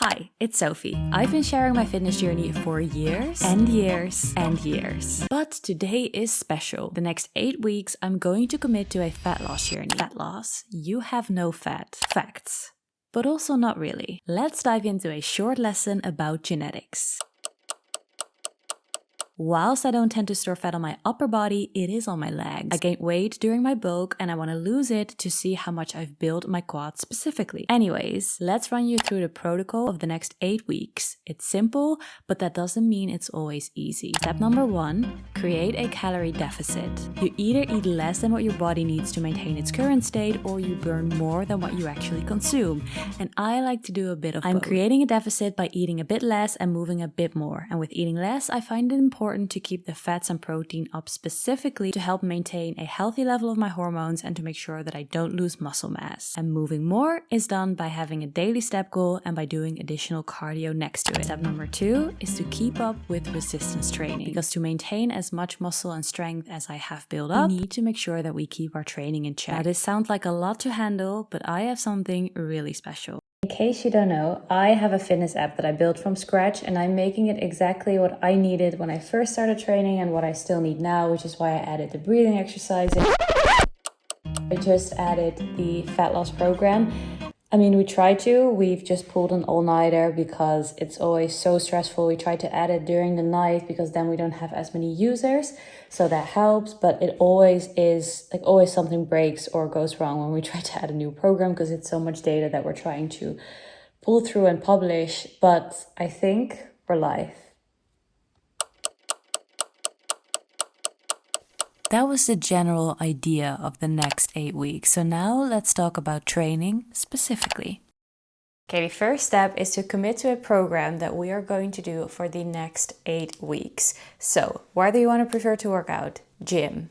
Hi, it's Sophie. I've been sharing my fitness journey for years and years and years. But today is special. The next 8 weeks, I'm going to commit to a fat loss journey. Fat loss? You have no fat. Facts. But also not really. Let's dive into a short lesson about genetics. Whilst I don't tend to store fat on my upper body, it is on my legs. I gained weight during my bulk and I want to lose it to see how much I've built my quads specifically. Anyways, let's run you through the protocol of the next 8 weeks. It's simple, but that doesn't mean it's always easy. Step number 1, create a calorie deficit. You either eat less than what your body needs to maintain its current state, or you burn more than what you actually consume. And I like to do a bit of both. I'm creating a deficit by eating a bit less and moving a bit more. And with eating less, I find it important to keep the fats and protein up specifically to help maintain a healthy level of my hormones and to make sure that I don't lose muscle mass. And moving more is done by having a daily step goal and by doing additional cardio next to it. Step number 2 is to keep up with resistance training, because to maintain as much muscle and strength as I have built up, we need to make sure that we keep our training in check. Now, this sounds like a lot to handle, but I have something really special. In case you don't know, I have a fitness app that I built from scratch, and I'm making it exactly what I needed when I first started training and what I still need now, which is why I added the breathing exercises. I just added the fat loss program. I mean, we've just pulled an all-nighter because it's always so stressful. We try to add it during the night because then we don't have as many users. So that helps, but it always something breaks or goes wrong when we try to add a new program because it's so much data that we're trying to pull through and publish. But I think we're live. That was the general idea of the next 8 weeks. So now let's talk about training specifically. Okay, the first step is to commit to a program that we are going to do for the next 8 weeks. So, where do you want to prefer to work out? Gym.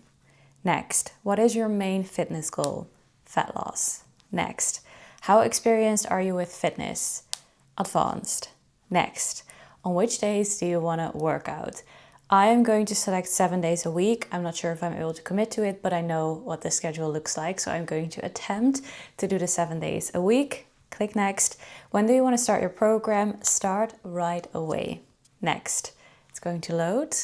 Next, what is your main fitness goal? Fat loss. Next, how experienced are you with fitness? Advanced. Next, on which days do you want to work out? I am going to select 7 days a week. I'm not sure if I'm able to commit to it, but I know what the schedule looks like. So I'm going to attempt to do the 7 days a week. Click next. When do you want to start your program? Start right away. Next, it's going to load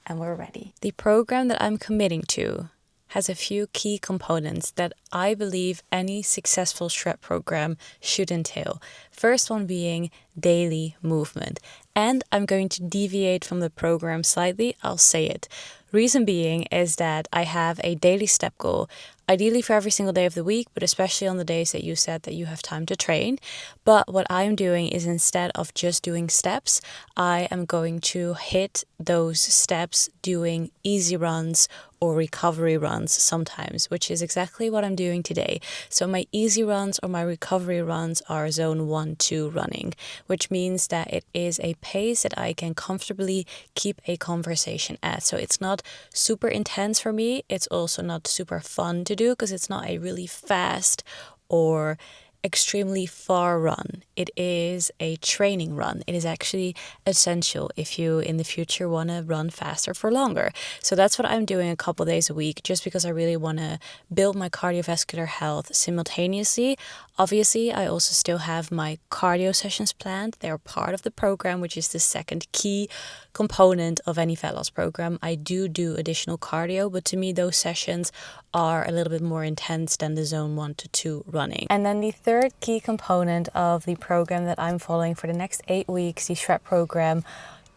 and we're ready. The program that I'm committing to has a few key components that I believe any successful shred program should entail. First one being daily movement. And I'm going to deviate from the program slightly, I'll say it. Reason being is that I have a daily step goal, ideally for every single day of the week, but especially on the days that you said that you have time to train. But what I'm doing is, instead of just doing steps, I am going to hit those steps doing easy runs or recovery runs sometimes, which is exactly what I'm doing today. So my easy runs or my recovery runs are zone 1-2 running, which means that it is a pace that I can comfortably keep a conversation at. So it's not super intense for me. It's also not super fun to do because it's not a really fast or extremely far run. It is a training run. It is actually essential if you in the future want to run faster for longer. So that's what I'm doing a couple days a week, just because I really want to build my cardiovascular health simultaneously. Obviously, I also still have my cardio sessions planned. They're part of the program, which is the second key component of any fat loss program. I do additional cardio, but to me, those sessions are a little bit more intense than the zone 1-2 running. And then the third key component of the program that I'm following for the next 8 weeks, the shred program,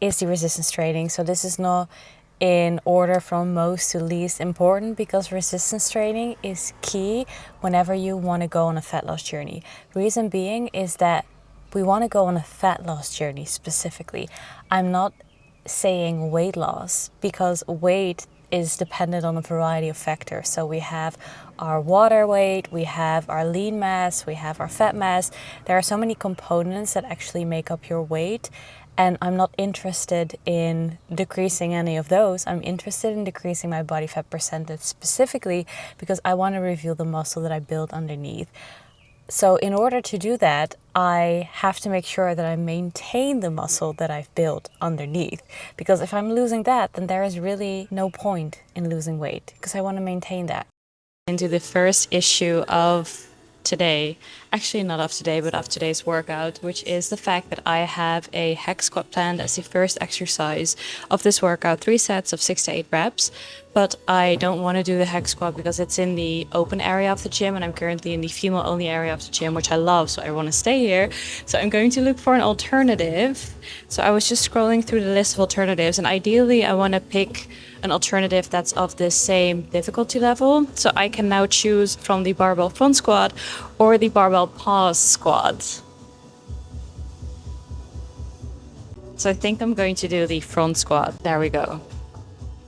is the resistance training. So this is not in order from most to least important, because resistance training is key whenever you want to go on a fat loss journey. Reason being is that we want to go on a fat loss journey specifically. I'm not saying weight loss, because weight is dependent on a variety of factors. So we have our water weight, we have our lean mass, we have our fat mass. There are so many components that actually make up your weight. And I'm not interested in decreasing any of those. I'm interested in decreasing my body fat percentage specifically because I want to reveal the muscle that I built underneath. So in order to do that, I have to make sure that I maintain the muscle that I've built underneath. Because if I'm losing that, then there is really no point in losing weight, because I want to maintain that. Into the first issue of today. Actually, not of today, but of today's workout, which is the fact that I have a hex squat planned as the first exercise of this workout, 3 sets of 6 to 8 reps. But I don't want to do the hex squat because it's in the open area of the gym, and I'm currently in the female only area of the gym, which I love, so I want to stay here. So I'm going to look for an alternative. So I was just scrolling through the list of alternatives, and ideally I want to pick an alternative that's of the same difficulty level. So I can now choose from the barbell front squat or the barbell pause squat. So I think I'm going to do the front squat. There we go.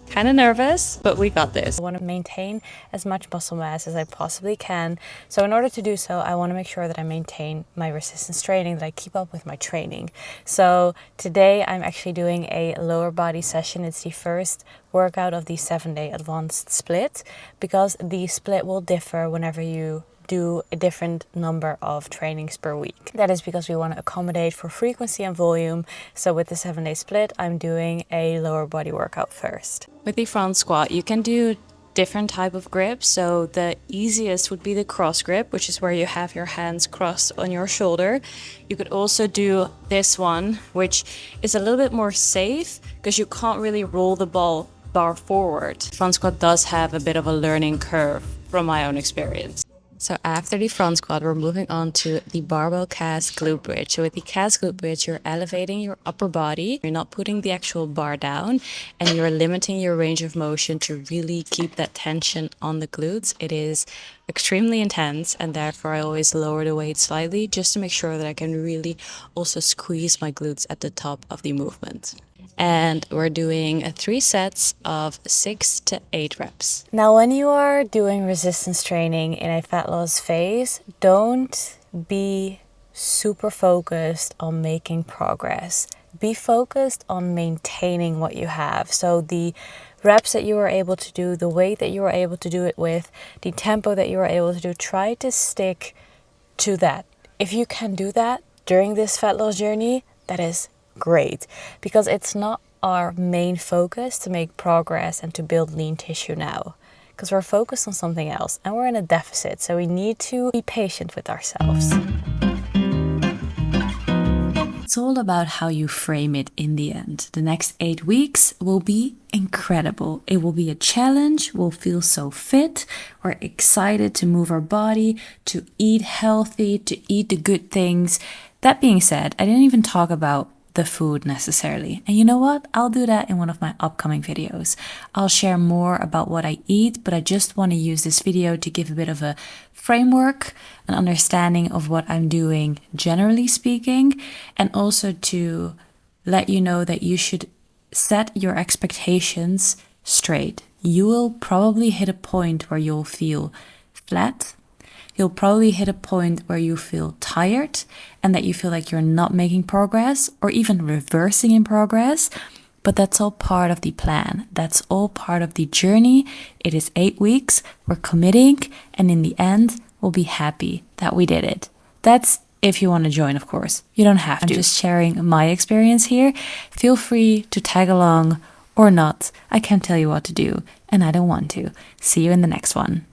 Kind of nervous, but we got this. I want to maintain as much muscle mass as I possibly can. So in order to do so, I want to make sure that I maintain my resistance training, that I keep up with my training. So today I'm actually doing a lower body session. It's the first workout of the 7-day advanced split, because the split will differ whenever you do a different number of trainings per week. That is because we want to accommodate for frequency and volume. So with the 7-day split, I'm doing a lower body workout first. With the front squat, you can do different type of grips. So the easiest would be the cross grip, which is where you have your hands crossed on your shoulder. You could also do this one, which is a little bit more safe because you can't really roll the bar forward. Front squat does have a bit of a learning curve from my own experience. So after the front squat, we're moving on to the barbell cast glute bridge. So with the cast glute bridge, you're elevating your upper body. You're not putting the actual bar down, and you're limiting your range of motion to really keep that tension on the glutes. It is extremely intense, and therefore I always lower the weight slightly just to make sure that I can really also squeeze my glutes at the top of the movement. And we're doing 3 sets of 6 to 8 reps. Now, when you are doing resistance training in a fat loss phase, don't be super focused on making progress. Be focused on maintaining what you have. So the reps that you are able to do, the weight that you are able to do it with, the tempo that you are able to do, try to stick to that. If you can do that during this fat loss journey, that is great, because it's not our main focus to make progress and to build lean tissue now, because we're focused on something else and we're in a deficit, so we need to be patient with ourselves. It's all about how you frame it in the end. The next 8 weeks will be incredible. It will be a challenge. We'll feel so fit. We're excited to move our body, to eat healthy, to eat the good things. That being said, I didn't even talk about the food necessarily. And you know what? I'll do that in one of my upcoming videos. I'll share more about what I eat, but I just want to use this video to give a bit of a framework, an understanding of what I'm doing generally speaking, and also to let you know that you should set your expectations straight. You will probably hit a point where you'll feel flat. You'll probably hit a point where you feel tired and that you feel like you're not making progress or even reversing in progress. But that's all part of the plan. That's all part of the journey. It is 8 weeks. We're committing. And in the end, we'll be happy that we did it. That's if you want to join, of course. You don't have to. I'm just sharing my experience here. Feel free to tag along or not. I can't tell you what to do, and I don't want to. See you in the next one.